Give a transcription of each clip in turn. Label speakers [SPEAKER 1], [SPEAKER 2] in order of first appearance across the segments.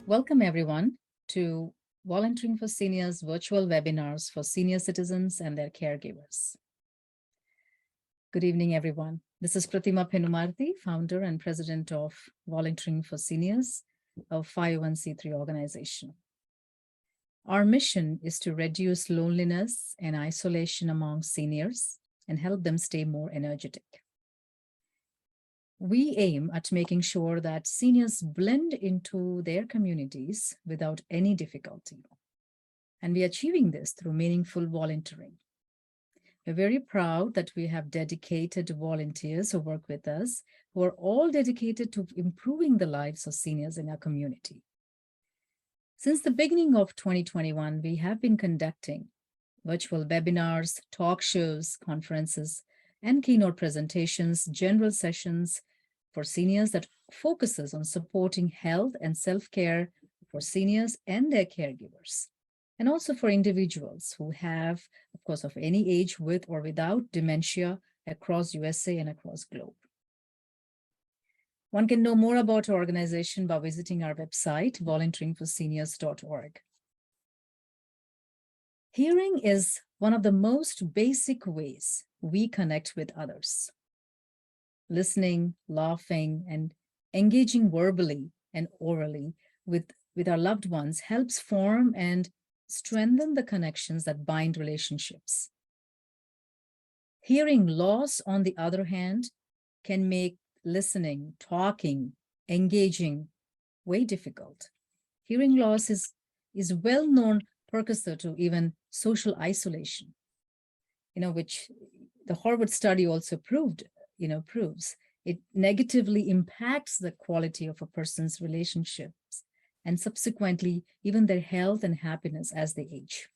[SPEAKER 1] Welcome everyone to Volunteering for Seniors virtual webinars for senior citizens and their caregivers. Good evening, everyone. This is Pratima Penumarthi, founder and president of Volunteering for Seniors, a 501c3 organization. Our mission is to reduce loneliness and isolation among seniors and help them stay more energetic. We aim at making sure that seniors blend into their communities without any difficulty. And we are achieving this through meaningful volunteering. We're very proud that we have dedicated volunteers who work with us, who are all dedicated to improving the lives of seniors in our community. Since the beginning of 2021, we have been conducting virtual webinars, talk shows, conferences, and keynote presentations, general sessions for seniors that focuses on supporting health and self-care for seniors and their caregivers, and also for individuals who have, of course, of any age with or without dementia across USA and across globe. One can know more about our organization by visiting our website, volunteeringforseniors.org. Hearing is one of the most basic ways we connect with others. Listening, laughing, and engaging verbally and orally with our loved ones helps form and strengthen the connections that bind relationships. Hearing loss, on the other hand, can make listening, talking, engaging way difficult. Hearing loss is well-known precursor to even social isolation, which the Harvard study also proves it negatively impacts the quality of a person's relationships and subsequently even their health and happiness as they age.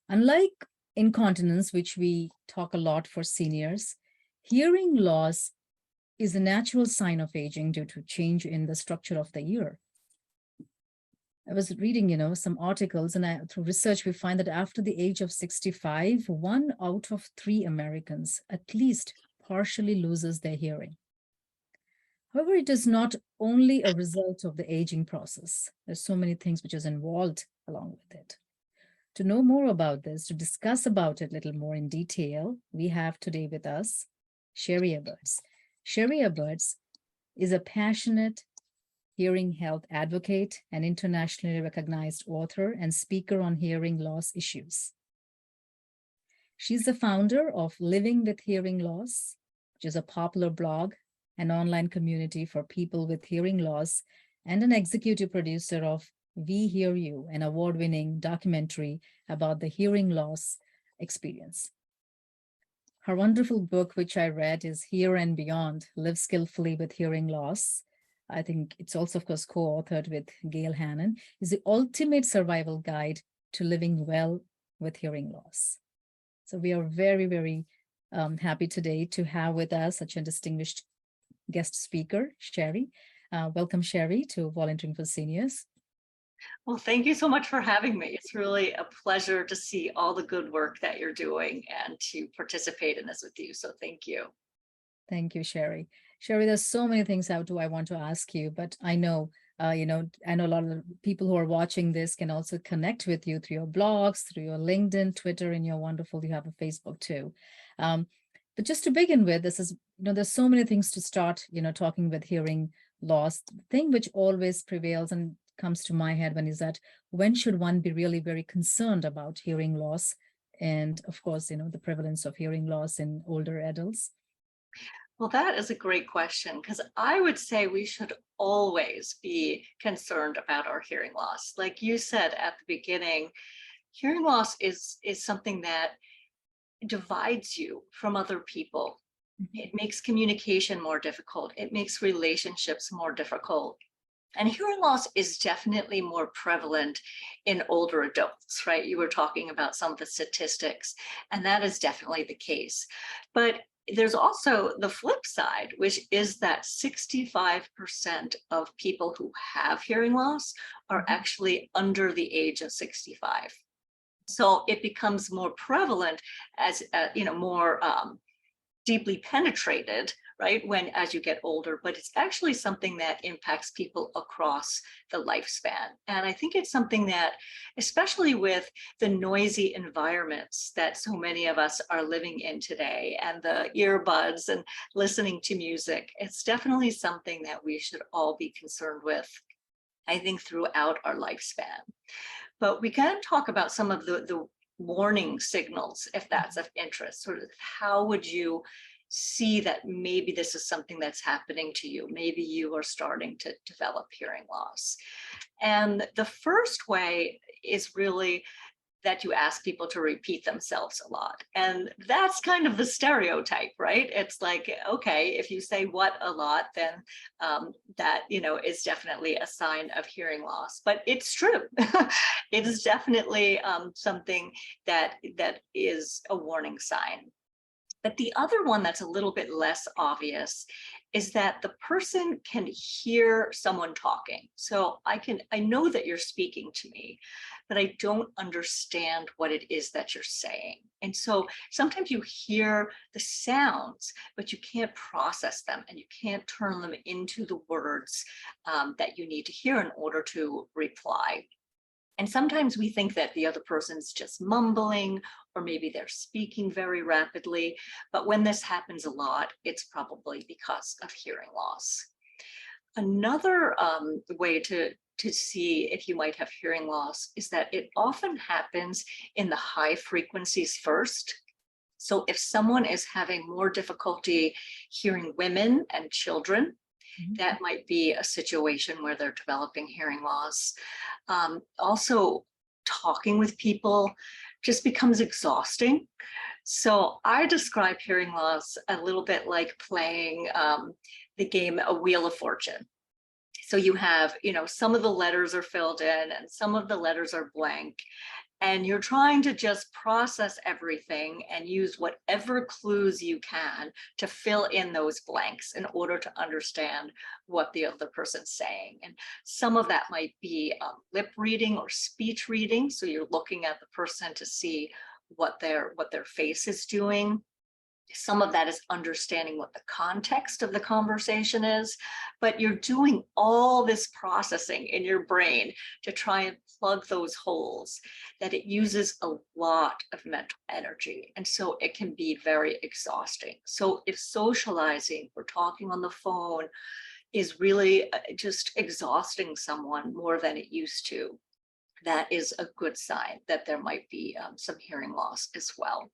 [SPEAKER 1] Unlike incontinence, which we talk a lot for seniors, hearing loss is a natural sign of aging due to change in the structure of the ear. I was reading, some articles, and through research, we find that after the age of 65, 1 out of 3 Americans at least partially loses their hearing. However, it is not only a result of the aging process. There's so many things which is involved along with it. To know more about this, to discuss about it a little more in detail, we have today with us Shari Eberts. Shari Eberts is a passionate hearing health advocate and internationally recognized author and speaker on hearing loss issues. She's the founder of Living with Hearing Loss, which is a popular blog and online community for people with hearing loss, and an executive producer of We Hear You, an award-winning documentary about the hearing loss experience. Her wonderful book, which I read, is Here and Beyond, Live Skillfully with Hearing Loss. I think it's also, of course, co-authored with Gail Hannon, is the ultimate survival guide to living well with hearing loss. So we are very, very happy today to have with us such a distinguished guest speaker, Shari. Welcome, Shari, to Volunteering for Seniors.
[SPEAKER 2] Well, thank you so much for having me. It's really a pleasure to see all the good work that you're doing and to participate in this with you. So thank you.
[SPEAKER 1] Thank you, Shari. Shari, there's so many things I want to ask you, but I know, I know a lot of the people who are watching this can also connect with you through your blogs, through your LinkedIn, Twitter, and you're wonderful. You have a Facebook too. But just to begin with, this is, there's so many things to start, talking with hearing loss. The thing which always prevails and comes to my head is that when should one be really very concerned about hearing loss? And of course, the prevalence of hearing loss in older adults.
[SPEAKER 2] Well, that is a great question, because I would say we should always be concerned about our hearing loss. Like you said at the beginning, hearing loss is something that divides you from other people. It makes communication more difficult. It makes relationships more difficult. And hearing loss is definitely more prevalent in older adults, right? You were talking about some of the statistics, and that is definitely the case. But there's also the flip side, which is that 65% of people who have hearing loss are actually under the age of 65. So it becomes more prevalent as, more deeply penetrated, right? When, as you get older, but it's actually something that impacts people across the lifespan. And I think it's something that, especially with the noisy environments that so many of us are living in today, and the earbuds and listening to music, it's definitely something that we should all be concerned with, I think, throughout our lifespan. But we can talk about some of the warning signals, if that's of interest. Sort of, how would you see that maybe this is something that's happening to you? Maybe you are starting to develop hearing loss. And the first way is really that you ask people to repeat themselves a lot. And that's kind of the stereotype, right? It's like, okay, if you say what a lot, then that, is definitely a sign of hearing loss. But it's true. It is definitely something that is a warning sign. But the other one that's a little bit less obvious is that the person can hear someone talking. So I know that you're speaking to me, but I don't understand what it is that you're saying. And so sometimes you hear the sounds, but you can't process them, and you can't turn them into the words that you need to hear in order to reply. And sometimes we think that the other person's just mumbling, or maybe they're speaking very rapidly. But when this happens a lot, it's probably because of hearing loss. Another way to see if you might have hearing loss is that it often happens in the high frequencies first. So if someone is having more difficulty hearing women and children, that might be a situation where they're developing hearing loss. Also, talking with people just becomes exhausting. So I describe hearing loss a little bit like playing the game A Wheel of Fortune. So you have, some of the letters are filled in and some of the letters are blank. And you're trying to just process everything and use whatever clues you can to fill in those blanks in order to understand what the other person's saying. And some of that might be lip reading or speech reading. So you're looking at the person to see what their face is doing. Some of that is understanding what the context of the conversation is, but you're doing all this processing in your brain to try and plug those holes, that it uses a lot of mental energy. And so it can be very exhausting. So if socializing or talking on the phone is really just exhausting someone more than it used to, that is a good sign that there might be some hearing loss as well.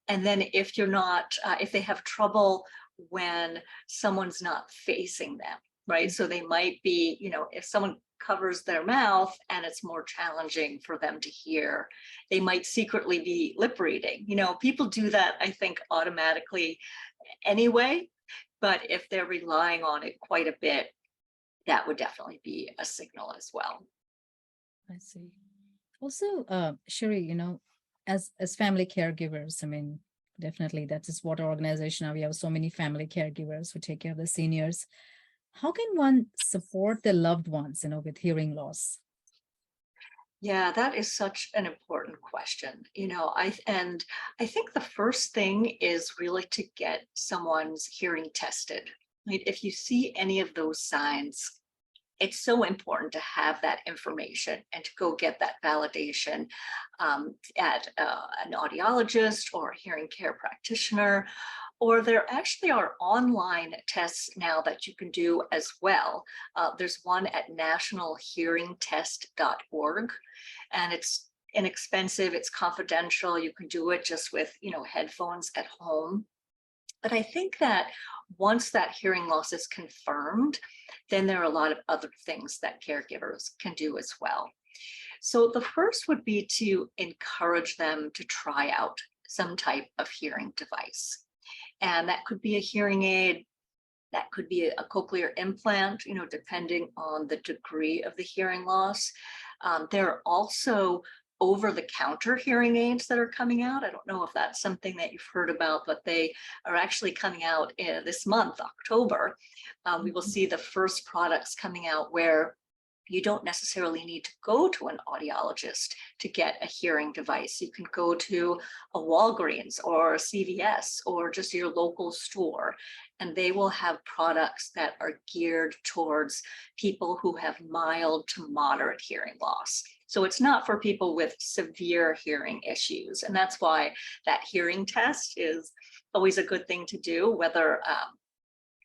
[SPEAKER 2] And then if you're not, if they have trouble when someone's not facing them, right? So they might be, if someone covers their mouth and it's more challenging for them to hear, they might secretly be lip reading. People do that, I think, automatically anyway, but if they're relying on it quite a bit, that would definitely be a signal as well.
[SPEAKER 1] I see. Also, Shari, as family caregivers, definitely that is what our organization are. We have so many family caregivers who take care of the seniors. How can one support their loved ones, with hearing loss?
[SPEAKER 2] Yeah, that is such an important question. I think the first thing is really to get someone's hearing tested. Right? If you see any of those signs, it's so important to have that information and to go get that validation at an audiologist or a hearing care practitioner. Or there actually are online tests now that you can do as well. There's one at nationalhearingtest.org, and it's inexpensive, it's confidential. You can do it just with, headphones at home. But I think that once that hearing loss is confirmed, then there are a lot of other things that caregivers can do as well. So the first would be to encourage them to try out some type of hearing device. And that could be a hearing aid, that could be a cochlear implant, depending on the degree of the hearing loss. There are also over-the-counter hearing aids that are coming out. I don't know if that's something that you've heard about, but they are actually coming out this month, October. We will see the first products coming out where you don't necessarily need to go to an audiologist to get a hearing device. You can go to a Walgreens or a CVS or just your local store, and they will have products that are geared towards people who have mild to moderate hearing loss. So it's not for people with severe hearing issues. And that's why that hearing test is always a good thing to do, whether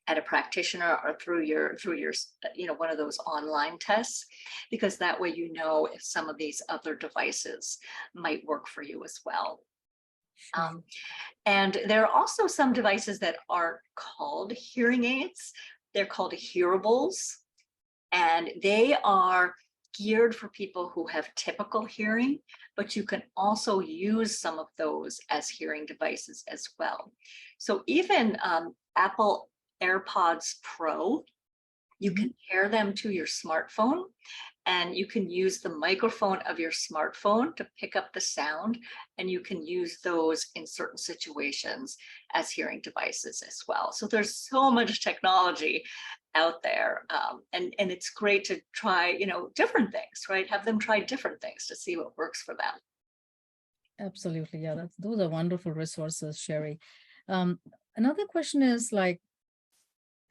[SPEAKER 2] at a practitioner or through your one of those online tests, because that way you know if some of these other devices might work for you as well.
[SPEAKER 1] Sure.
[SPEAKER 2] And there are also some devices that aren't called hearing aids. They're called hearables, and they are geared for people who have typical hearing, but you can also use some of those as hearing devices as well. So even Apple AirPods Pro, you can pair them to your smartphone, and you can use the microphone of your smartphone to pick up the sound, and you can use those in certain situations as hearing devices as well. So there's so much technology out there, and it's great to try, different things, right? Have them try different things to see what works for them.
[SPEAKER 1] Absolutely. Yeah, those are wonderful resources, Shari. Another question is like,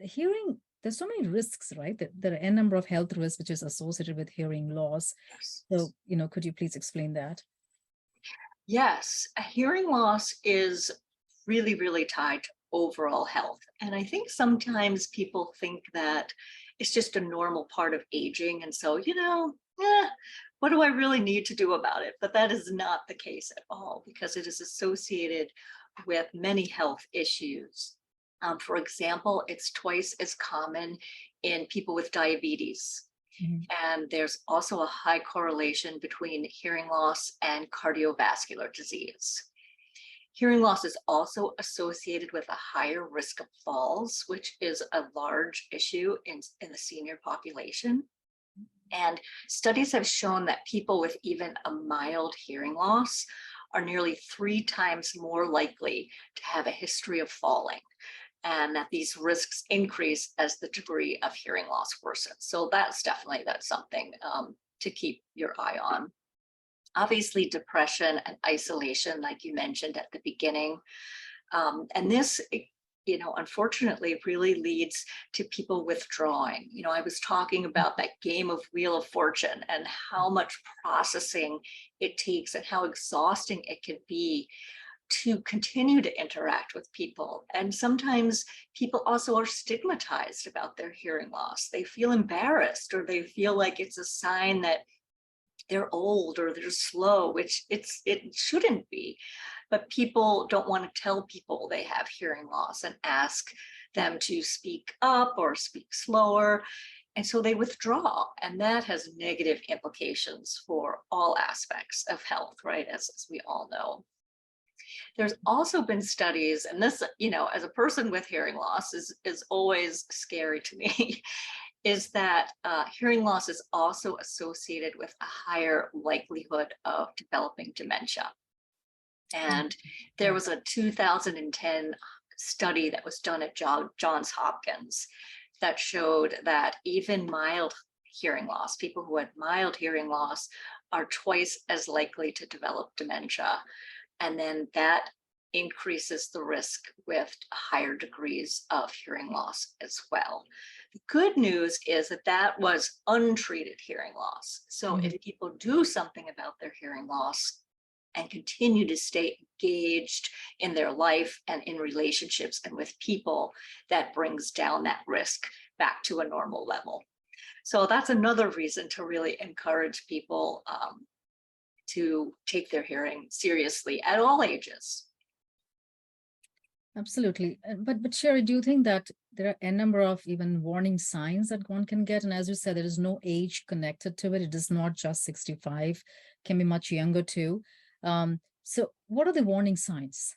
[SPEAKER 1] hearing, there's so many risks, right? There are a number of health risks which is associated with hearing loss. So, could you please explain that?
[SPEAKER 2] Yes, a hearing loss is really, really tied to overall health. And I think sometimes people think that it's just a normal part of aging. And so, what do I really need to do about it? But that is not the case at all, because it is associated with many health issues. For example, it's twice as common in people with diabetes. And there's also a high correlation between hearing loss and cardiovascular disease. Hearing loss is also associated with a higher risk of falls, which is a large issue in the senior population. And studies have shown that people with even a mild hearing loss are nearly 3 times more likely to have a history of falling, and that these risks increase as the degree of hearing loss worsens. So that's something to keep your eye on. Obviously, depression and isolation, like you mentioned at the beginning, and this, unfortunately, really leads to people withdrawing. I was talking about that game of Wheel of Fortune and how much processing it takes and how exhausting it can be to continue to interact with people. And sometimes people also are stigmatized about their hearing loss. They feel embarrassed, or they feel like it's a sign that they're old or they're slow, which it shouldn't be. But people don't want to tell people they have hearing loss and ask them to speak up or speak slower. And so they withdraw, and that has negative implications for all aspects of health, right? As we all know. There's also been studies, and this, as a person with hearing loss is always scary to me, is that hearing loss is also associated with a higher likelihood of developing dementia. And there was a 2010 study that was done at Johns Hopkins that showed that even mild hearing loss, people who had mild hearing loss, are twice as likely to develop dementia. And then that increases the risk with higher degrees of hearing loss as well. The good news is that was untreated hearing loss. So if people do something about their hearing loss and continue to stay engaged in their life and in relationships and with people, that brings down that risk back to a normal level. So that's another reason to really encourage people to take their hearing seriously at all ages.
[SPEAKER 1] Absolutely. But Shari, do you think that there are a number of even warning signs that one can get? And as you said, there is no age connected to it. It is not just 65, can be much younger too. So what are the warning signs?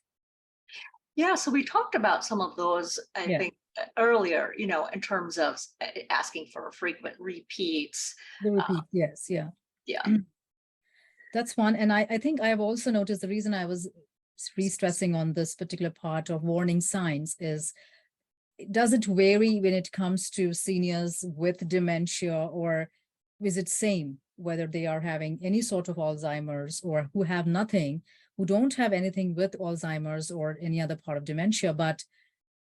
[SPEAKER 2] Yeah, so we talked about some of those, I think, earlier, in terms of asking for frequent repeats.
[SPEAKER 1] The repeat, yes, yeah.
[SPEAKER 2] Yeah.
[SPEAKER 1] That's one. And I think I have also noticed the reason I was re-stressing on this particular part of warning signs is, does it vary when it comes to seniors with dementia, or is it same whether they are having any sort of Alzheimer's or who have nothing, who don't have anything with Alzheimer's or any other part of dementia, but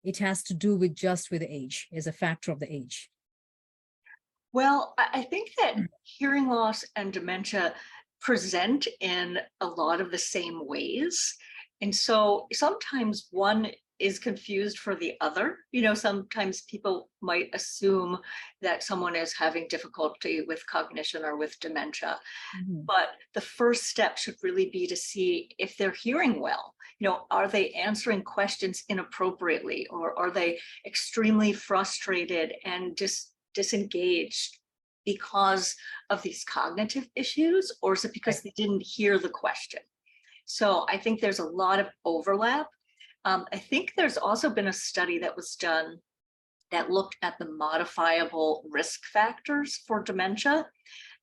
[SPEAKER 1] it has to do with just with age, is a factor of the age.
[SPEAKER 2] Well, I think that hearing loss and dementia present in a lot of the same ways. And so sometimes one is confused for the other. You know, sometimes people might assume that someone is having difficulty with cognition or with dementia.
[SPEAKER 1] Mhm.
[SPEAKER 2] But the first step should really be to see if they're hearing well. You know, are they answering questions inappropriately, or are they extremely frustrated and disengaged because of these cognitive issues, or is it because
[SPEAKER 1] Right.
[SPEAKER 2] they didn't hear the question? So I think there's a lot of overlap. I think there's also been a study that was done that looked at the modifiable risk factors for dementia,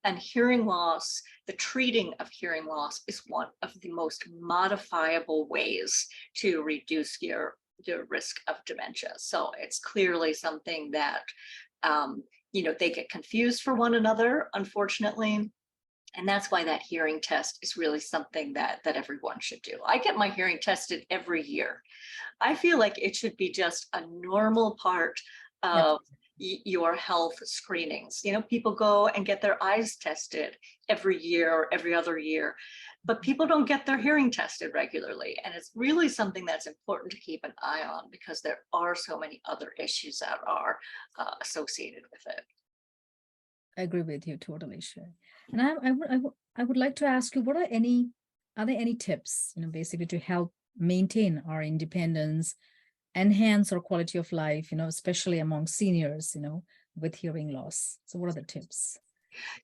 [SPEAKER 2] and hearing loss, the treating of hearing loss is one of the most modifiable ways to reduce your risk of dementia. So it's clearly something that, you know, they get confused for one another, unfortunately. And that's why that hearing test is really something that everyone should do. I get my hearing tested every year. I feel like it should be just a normal part
[SPEAKER 1] Yep.
[SPEAKER 2] of your health screenings. You know, people go and get their eyes tested every year or every other year, but people don't get their hearing tested regularly. And it's really something that's important to keep an eye on, because there are so many other issues that are associated with it.
[SPEAKER 1] I agree with you totally, sure. And I would like to ask you, are there any tips, basically to help maintain our independence, enhance our quality of life, especially among seniors, with hearing loss? So what are the tips?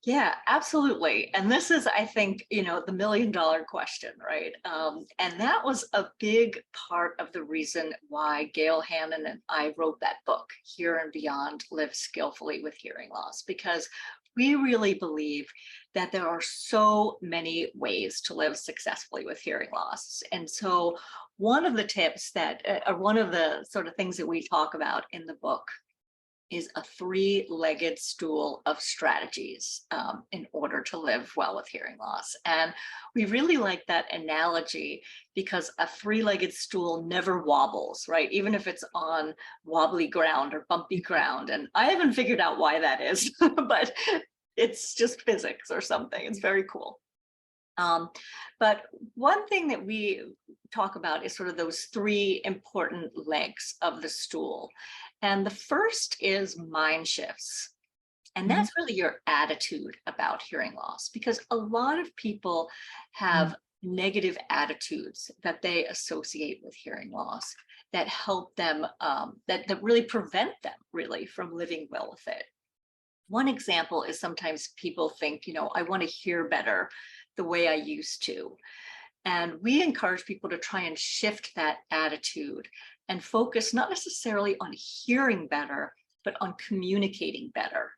[SPEAKER 2] Yeah, absolutely. And this is, I think, you know, the $1,000,000 question, right? And that was a big part of the reason why Gail Hannon and I wrote that book, Here and Beyond, Live Skillfully with Hearing Loss, because we really believe that there are so many ways to live successfully with hearing loss. And so one of the tips that, or one of the sort of things that we talk about in the book is a three-legged stool of strategies in order to live well with hearing loss. And we really like that analogy because a three-legged stool never wobbles, right? Even if it's on wobbly ground or bumpy ground. And I haven't figured out why that is, but it's just physics or something. It's very cool. But one thing that we talk about is sort of those three important legs of the stool. And the first is mind shifts. And
[SPEAKER 1] Mhm.
[SPEAKER 2] that's really your attitude about hearing loss, because a lot of people
[SPEAKER 1] Mhm.
[SPEAKER 2] have negative attitudes that they associate with hearing loss that help them, that really prevent them really from living well with it. One example is sometimes people think, you know, I want to hear better the way I used to. And we encourage people to try and shift that attitude and focus not necessarily on hearing better, but on communicating better.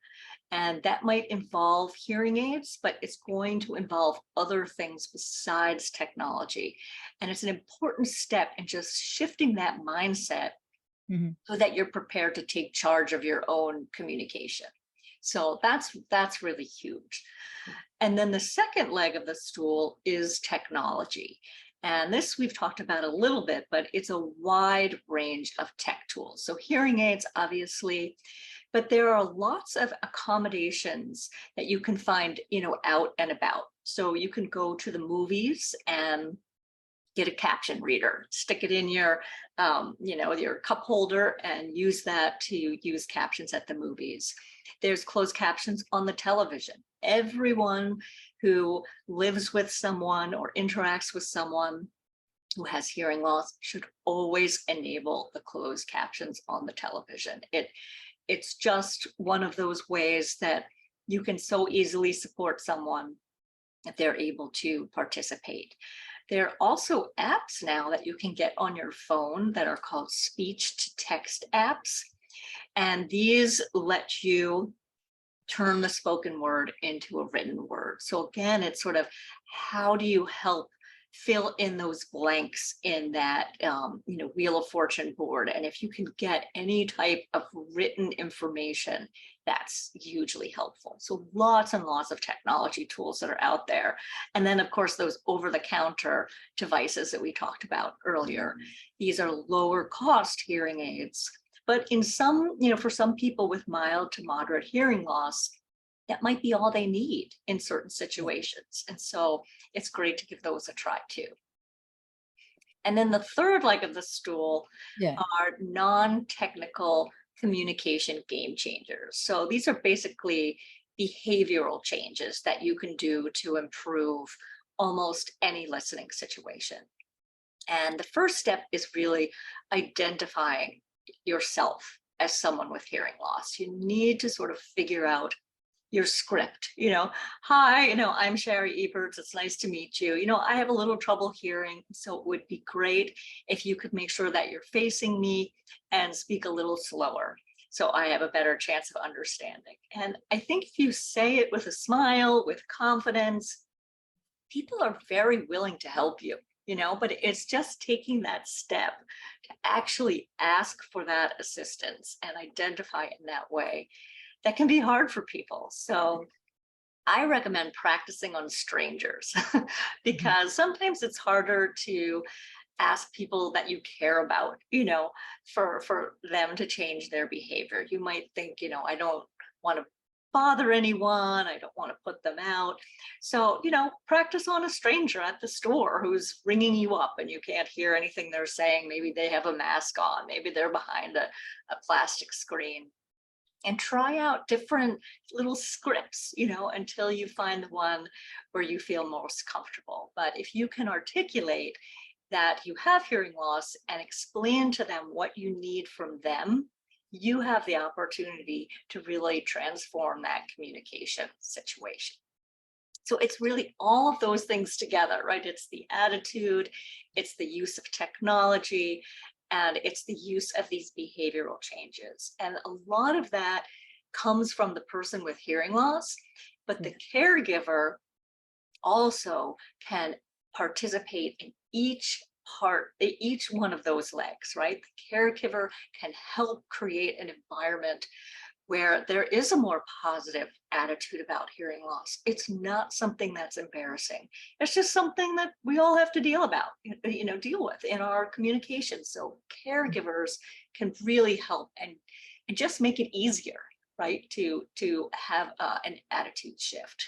[SPEAKER 2] And that might involve hearing aids, but it's going to involve other things besides technology. And it's an important step in just shifting that mindset
[SPEAKER 1] Mhm.
[SPEAKER 2] so that you're prepared to take charge of your own communication. So that's really huge. And then the second leg of the stool is technology. And this we've talked about a little bit, but it's a wide range of tech tools. So hearing aids, obviously, but there are lots of accommodations that you can find, you know, out and about. So you can go to the movies and get a caption reader, stick it in your, you know, your cup holder and use that to use captions at the movies. There's closed captions on the television. Everyone who lives with someone or interacts with someone who has hearing loss should always enable the closed captions on the television. It's just one of those ways that you can so easily support someone if they're able to participate. There are also apps now that you can get on your phone that are called speech to text apps. And these let you turn the spoken word into a written word. So again, it's sort of how do you help fill in those blanks in that you know, Wheel of Fortune board. And if you can get any type of written information that's hugely helpful. So lots and lots of technology tools that are out there. And then of course, those over-the-counter devices that we talked about earlier. These are lower cost hearing aids, but in some, for some people with mild to moderate hearing loss, that might be all they need in certain situations. And so it's great to give those a try too. And then the third leg of the stool
[SPEAKER 1] Yeah.
[SPEAKER 2] are non-technical communication game changers. So these are basically behavioral changes that you can do to improve almost any listening situation. And the first step is really identifying yourself as someone with hearing loss. You need to sort of figure out your script, hi, I'm Shari Eberts. It's nice to meet you. I have a little trouble hearing, so it would be great if you could make sure that you're facing me and speak a little slower, so I have a better chance of understanding. And I think if you say it with a smile, with confidence, people are very willing to help you, but it's just taking that step to actually ask for that assistance and identify in that way that can be hard for people. So I recommend practicing on strangers because sometimes it's harder to ask people that you care about, for them to change their behavior. You might think, I don't want to bother anyone. I don't want to put them out. So, practice on a stranger at the store who's ringing you up and you can't hear anything they're saying. Maybe they have a mask on. Maybe they're behind a plastic screen. And try out different little scripts, until you find the one where you feel most comfortable. But if you can articulate that you have hearing loss and explain to them what you need from them, you have the opportunity to really transform that communication situation. So it's really all of those things together, right? It's the attitude, it's the use of technology, and it's the use of these behavioral changes. And a lot of that comes from the person with hearing loss, but the caregiver also can participate in each one of those legs, right? The caregiver can help create an environment where there is a more positive attitude about hearing loss. It's not something that's embarrassing. It's just something that we all have to deal with in our communication. So caregivers can really help and just make it easier, right? To have an attitude shift.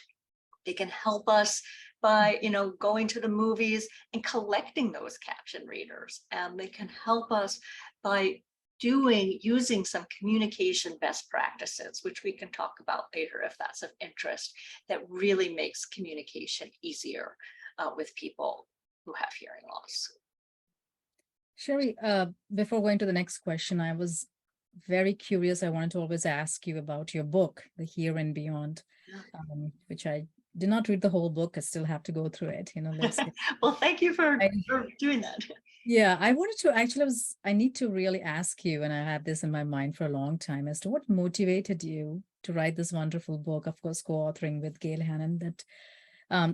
[SPEAKER 2] They can help us by, going to the movies and collecting those caption readers. And they can help us by using some communication best practices, which we can talk about later if that's of interest, that really makes communication easier with people who have hearing loss.
[SPEAKER 1] Shari, before going to the next question, I was very curious. I wanted to always ask you about your book, The Here and Beyond, which I did not read the whole book. I still have to go through it. Let's
[SPEAKER 2] well, thank you for doing that.
[SPEAKER 1] Yeah, I wanted to actually, I need to really ask you, and I had this in my mind for a long time, as to what motivated you to write this wonderful book, of course, co-authoring with Gail Hannon, that,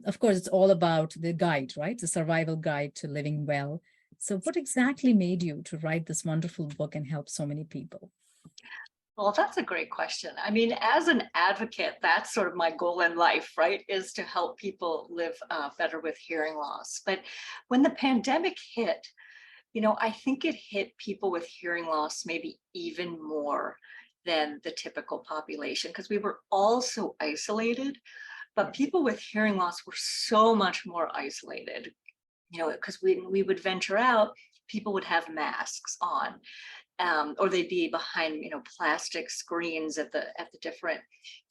[SPEAKER 1] of course, it's all about the guide, right? The survival guide to living well. So what exactly made you to write this wonderful book and help so many people?
[SPEAKER 2] Well, that's a great question. I mean, as an advocate, that's sort of my goal in life, right? Is to help people live better with hearing loss. But when the pandemic hit, I think it hit people with hearing loss maybe even more than the typical population because we were all so isolated. But people with hearing loss were so much more isolated, because when we would venture out, people would have masks on. Or they'd be behind, plastic screens at the different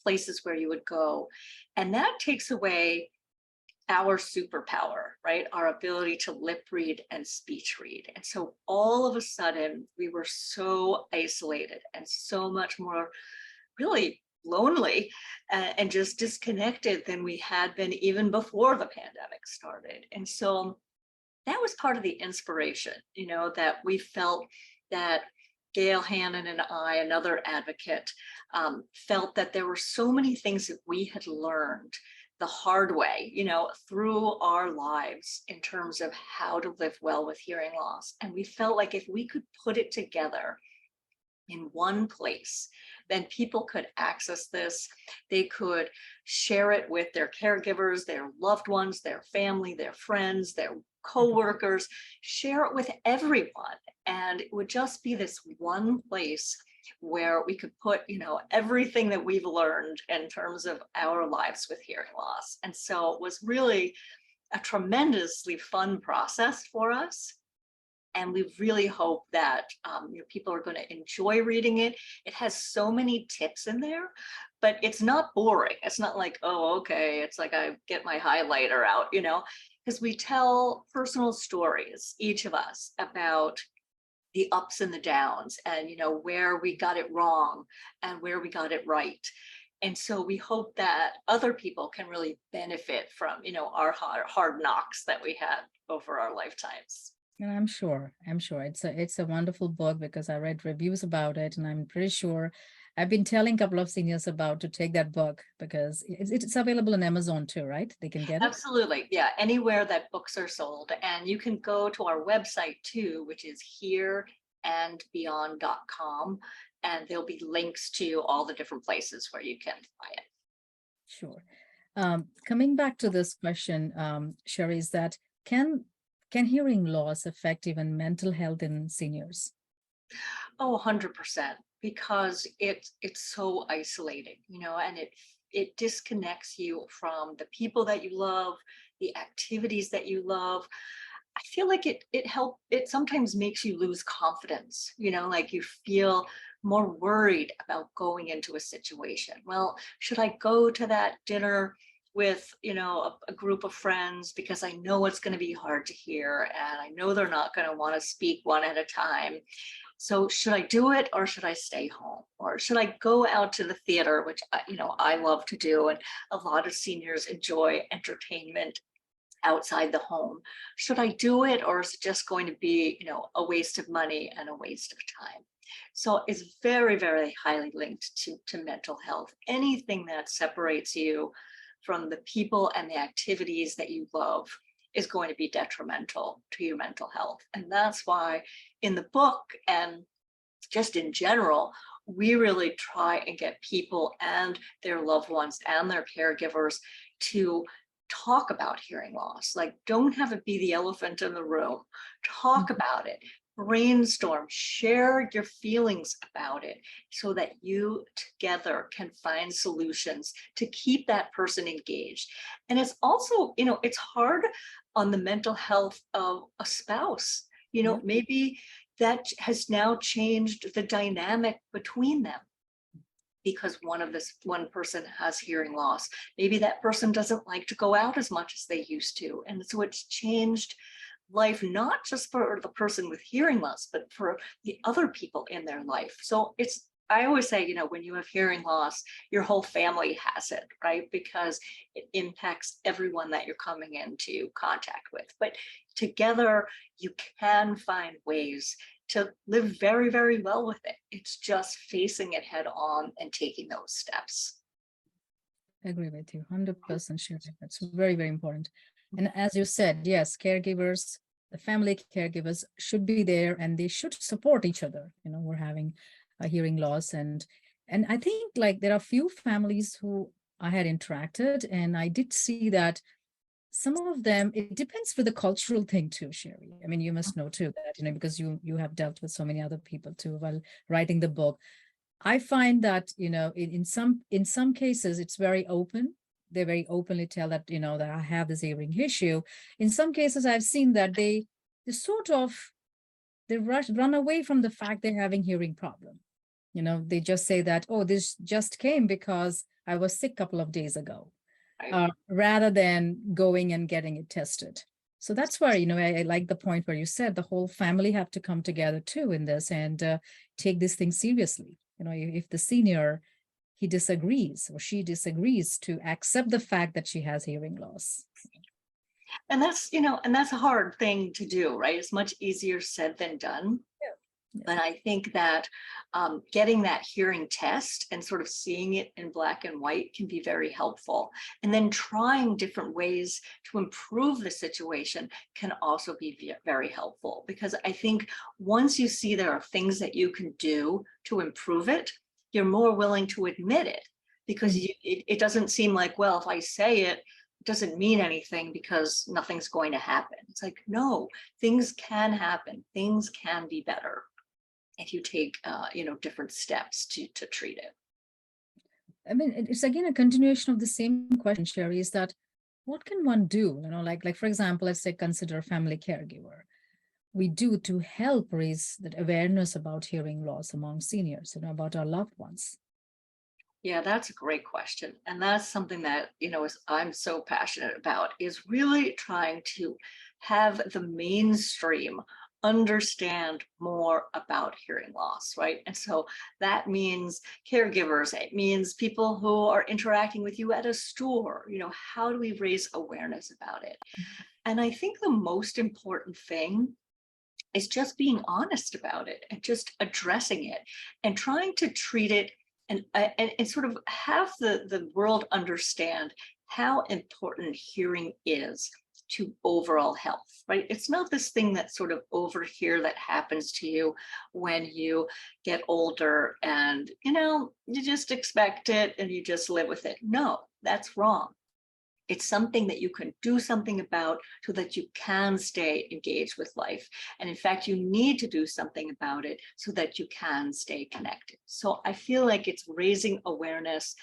[SPEAKER 2] places where you would go. And that takes away our superpower, right? Our ability to lip read and speech read. And so all of a sudden, we were so isolated and so much more really lonely and just disconnected than we had been even before the pandemic started. And so that was part of the inspiration, that we felt that Gail Hannon and I, another advocate, felt that there were so many things that we had learned the hard way, through our lives in terms of how to live well with hearing loss. And we felt like if we could put it together in one place, then people could access this. They could share it with their caregivers, their loved ones, their family, their friends, their coworkers, share it with everyone. And it would just be this one place where we could put, everything that we've learned in terms of our lives with hearing loss. And so it was really a tremendously fun process for us. And we really hope that people are going to enjoy reading it. It has so many tips in there, but it's not boring. It's not like, oh, okay, it's like I get my highlighter out, because we tell personal stories, each of us, about the ups and the downs, and where we got it wrong and where we got it right. And so we hope that other people can really benefit from our hard knocks that we had over our lifetimes.
[SPEAKER 1] And I'm sure it's a wonderful book, because I read reviews about it, and I'm pretty sure I've been telling a couple of seniors about to take that book, because it's available on Amazon too, right? They can get it.
[SPEAKER 2] Absolutely. Yeah. Anywhere that books are sold. And you can go to our website too, which is hereandbeyond.com. And there'll be links to all the different places where you can buy it.
[SPEAKER 1] Sure. Coming back to this question, Shari, is that can hearing loss affect even mental health in seniors?
[SPEAKER 2] Oh, 100%, because it's so isolating, and it disconnects you from the people that you love, the activities that you love. I feel like it sometimes makes you lose confidence, like you feel more worried about going into a situation. Well, should I go to that dinner with a group of friends, because I know it's going to be hard to hear, and I know they're not going to want to speak one at a time. So should I do it, or should I stay home? Or should I go out to the theater, which I love to do, and a lot of seniors enjoy entertainment outside the home. Should I do it, or is it just going to be a waste of money and a waste of time? So it's very, very highly linked to mental health. Anything that separates you from the people and the activities that you love is going to be detrimental to your mental health. And that's why in the book, and just in general, we really try and get people and their loved ones and their caregivers to talk about hearing loss. Like, don't have it be the elephant in the room. Talk about it, brainstorm, share your feelings about it, so that you together can find solutions to keep that person engaged. And it's also, it's hard on the mental health of a spouse. Maybe that has now changed the dynamic between them, because one person has hearing loss. Maybe that person doesn't like to go out as much as they used to. And so it's changed life, not just for the person with hearing loss, but for the other people in their life. So I always say, when you have hearing loss, your whole family has it, right? Because it impacts everyone that you're coming into contact with. But together, you can find ways to live very, very well with it. It's just facing it head on and taking those steps.
[SPEAKER 1] I agree with you, 100% sure. That's very, very important. And as you said, yes, caregivers, the family caregivers should be there, and they should support each other. We're having a hearing loss, and I think, like, there are few families who I had interacted, and I did see that some of them, it depends for the cultural thing too, Shari. I mean, you must know too that, because you have dealt with so many other people too while writing the book. I find that, in some cases, it's very open. They very openly tell that, that I have this hearing issue. In some cases, I've seen that they run away from the fact they're having hearing problem. They just say that, oh, this just came because I was sick a couple of days ago. Rather than going and getting it tested. So that's where, I like the point where you said the whole family have to come together too in this, and take this thing seriously. If the senior, he disagrees or she disagrees, to accept the fact that she has hearing loss.
[SPEAKER 2] And that's a hard thing to do, right? It's much easier said than done.
[SPEAKER 1] Yeah.
[SPEAKER 2] But I think that getting that hearing test and sort of seeing it in black and white can be very helpful. And then trying different ways to improve the situation can also be very helpful, because I think once you see there are things that you can do to improve it, you're more willing to admit it because it doesn't seem like, well, if I say it, it doesn't mean anything because nothing's going to happen. It's like, no, things can happen. Things can be better if you take, different steps to treat it.
[SPEAKER 1] I mean, it's again a continuation of the same question, Shari, is that what can one do? Like for example, let's say consider a family caregiver. We do to help raise that awareness about hearing loss among seniors, about our loved ones.
[SPEAKER 2] Yeah, that's a great question. And that's something that, I'm so passionate about, is really trying to have the mainstream understand more about hearing loss, right? And so that means caregivers, it means people who are interacting with you at a store, how do we raise awareness about it? And I think the most important thing is just being honest about it and just addressing it and trying to treat it and sort of have the world understand how important hearing is to overall health, right? It's not this thing that's sort of over here that happens to you when you get older and, you just expect it and you just live with it. No, that's wrong. It's something that you can do something about so that you can stay engaged with life. And in fact, you need to do something about it so that you can stay connected. So I feel like it's raising awareness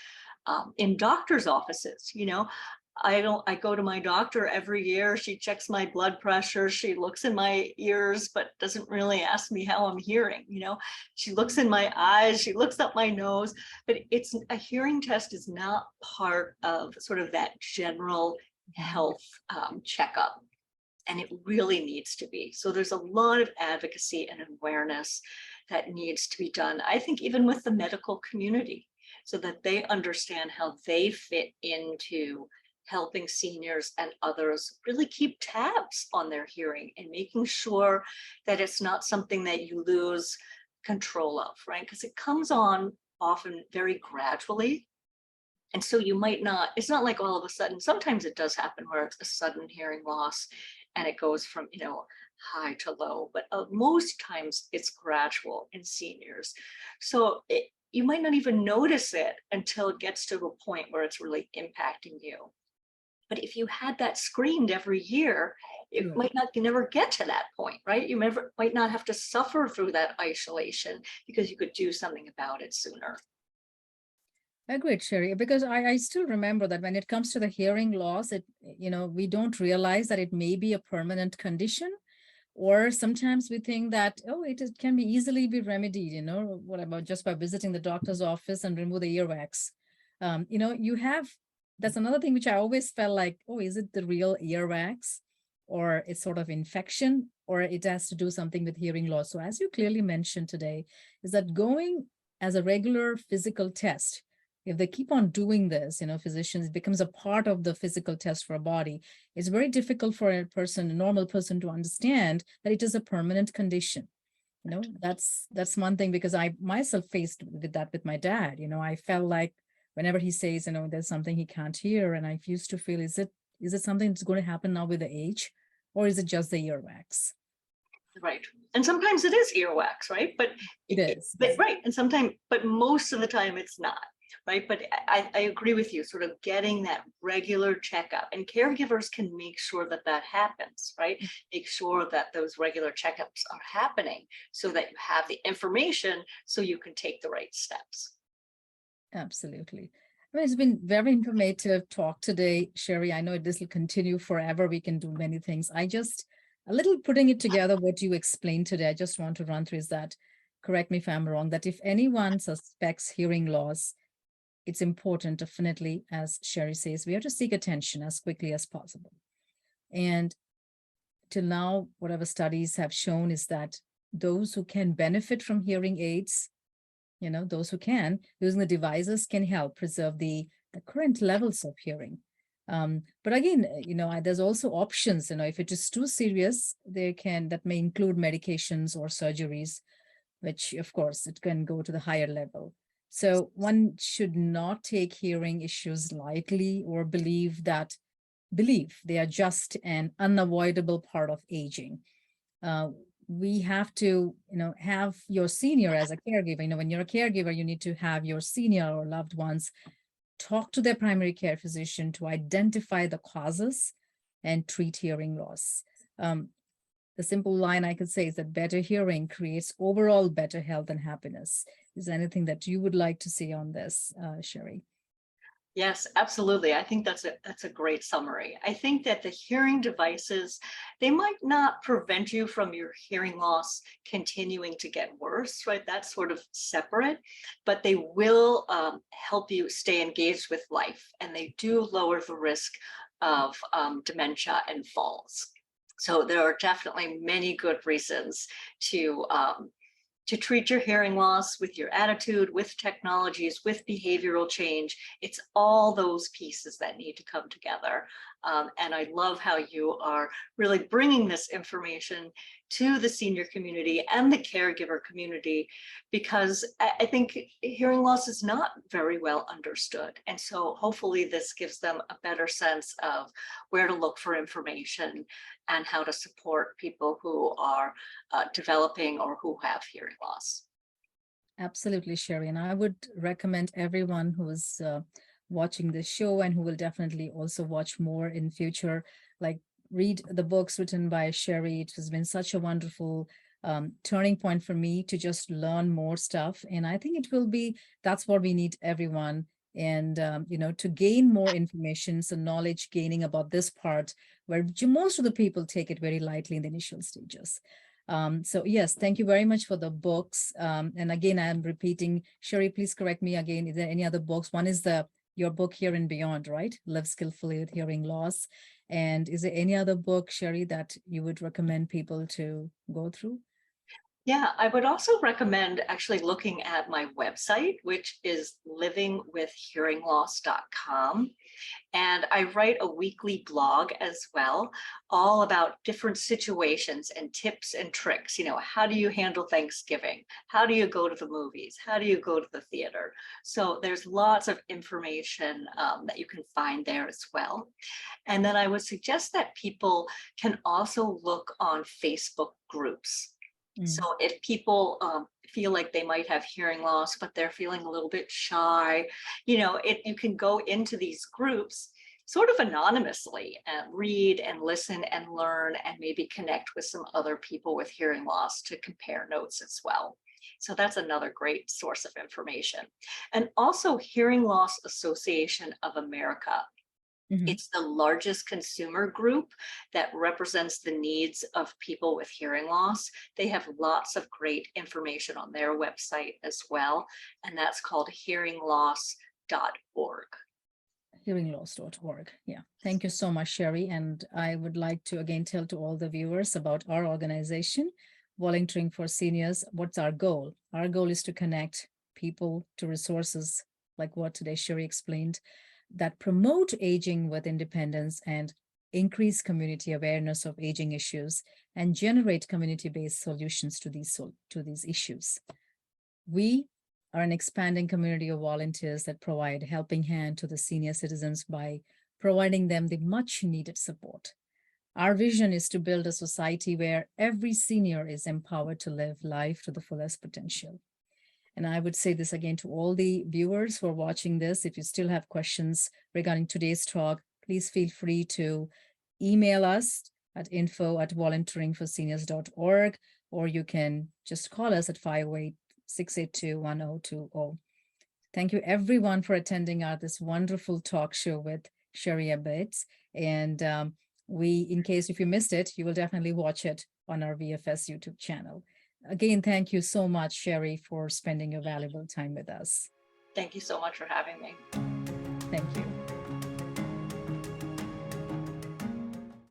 [SPEAKER 2] in doctors' offices. I go to my doctor every year. She checks my blood pressure. She looks in my ears, but doesn't really ask me how I'm hearing. She looks in my eyes. She looks up my nose, but it's a hearing test is not part of sort of that general health checkup. And it really needs to be. So there's a lot of advocacy and awareness that needs to be done. I think even with the medical community, so that they understand how they fit into helping seniors and others really keep tabs on their hearing and making sure that it's not something that you lose control of, right? Because it comes on often very gradually. And so you might not, it's not like all of a sudden, sometimes it does happen where it's a sudden hearing loss and it goes from, high to low, but most times it's gradual in seniors. So you might not even notice it until it gets to a point where it's really impacting you. But if you had that screened every year, it might not never get to that point, right? You might not have to suffer through that isolation because you could do something about it sooner.
[SPEAKER 1] Agreed, Sherry, because I still remember that when it comes to the hearing loss, we don't realize that it may be a permanent condition, or sometimes we think that, it can be easily be remedied, what about just by visiting the doctor's office and remove the earwax? That's another thing which I always felt like, is it the real earwax, or it's sort of infection, or it has to do something with hearing loss? So as you clearly mentioned today, is that going as a regular physical test, if they keep on doing this, physicians, it becomes a part of the physical test for a body. It's very difficult for a normal person to understand that it is a permanent condition. That's one thing, because I myself faced with that with my dad. I felt like whenever he says, there's something he can't hear, and I used to feel, is it something that's going to happen now with the age, or is it just the earwax?
[SPEAKER 2] Right. And sometimes it is earwax, right? But
[SPEAKER 1] it is.
[SPEAKER 2] Right. And sometimes, but most of the time it's not. Right. But I agree with you, sort of getting that regular checkup, and caregivers can make sure that that happens, right? Make sure that those regular checkups are happening so that you have the information so you can take the right steps.
[SPEAKER 1] Absolutely. It's been very informative talk today, Sherry. I know this will continue forever. We can do many things. A little putting it together, what you explained today, I just want to run through is that, correct me if I'm wrong, that if anyone suspects hearing loss, it's important, definitely, as Sherry says, we have to seek attention as quickly as possible. And till now, whatever studies have shown is that those who can benefit from hearing aids, those who can, using the devices can help preserve the current levels of hearing. But again, there's also options, if it is too serious, that may include medications or surgeries, which of course it can go to the higher level. So one should not take hearing issues lightly or believe they are just an unavoidable part of aging. we have to, have your senior as a caregiver. When you're a caregiver, you need to have your senior or loved ones talk to their primary care physician to identify the causes and treat hearing loss. The simple line I could say is that better hearing creates overall better health and happiness. Is there anything that you would like to say on this, Shari?
[SPEAKER 2] Yes, absolutely. I think that's a great summary. I think that the hearing devices, they might not prevent you from your hearing loss continuing to get worse, right? That's sort of separate, but they will help you stay engaged with life, and they do lower the risk of dementia and falls. So there are definitely many good reasons to treat your hearing loss with your attitude, with technologies, with behavioral change. It's all those pieces that need to come together. And I love how you are really bringing this information to the senior community and the caregiver community, because I think hearing loss is not very well understood. And so hopefully this gives them a better sense of where to look for information and how to support people who are developing or who have hearing loss.
[SPEAKER 1] Absolutely, Shari. And I would recommend everyone who is watching this show and who will definitely also watch more in future, like read the books written by Shari. It has been such a wonderful turning point for me to just learn more stuff. And I think it will be, that's what we need, everyone. And, to gain more information, so knowledge gaining about this part where most of the people take it very lightly in the initial stages. So yes, thank you very much for the books. And again, I'm repeating, Shari, please correct me again. Is there any other books? One is your book Here and Beyond, right? Live Skillfully with Hearing Loss. And is there any other book, Shari, that you would recommend people to go through?
[SPEAKER 2] Yeah, I would also recommend actually looking at my website, which is livingwithhearingloss.com. And I write a weekly blog as well, all about different situations and tips and tricks. How do you handle Thanksgiving? How do you go to the movies? How do you go to the theater? So there's lots of information that you can find there as well. And then I would suggest that people can also look on Facebook groups. So if people feel like they might have hearing loss, but they're feeling a little bit shy, you can go into these groups sort of anonymously and read and listen and learn and maybe connect with some other people with hearing loss to compare notes as well. So that's another great source of information. And also Hearing Loss Association of America. It's the largest consumer group that represents the needs of people with hearing loss. They have lots of great information on their website as well, and that's called hearingloss.org.
[SPEAKER 1] Hearingloss.org. Yeah. Thank you so much, Shari. And I would like to again tell to all the viewers about our organization, Volunteering for Seniors. What's our goal? Our goal is to connect people to resources like what today Shari explained, that promote aging with independence and increase community awareness of aging issues and generate community-based solutions to these issues. We are an expanding community of volunteers that provide helping hand to the senior citizens by providing them the much needed support. Our vision is to build a society where every senior is empowered to live life to the fullest potential. And I would say this again to all the viewers who are watching this. If you still have questions regarding today's talk, please feel free to email us at info@volunteeringforseniors.org, or you can just call us at 508-682-1020. Thank you everyone for attending this wonderful talk show with Shari Eberts. And in case if you missed it, you will definitely watch it on our VFS YouTube channel. Again, thank you so much, Shari, for spending your valuable time with us.
[SPEAKER 2] Thank you so much for having me.
[SPEAKER 1] Thank you.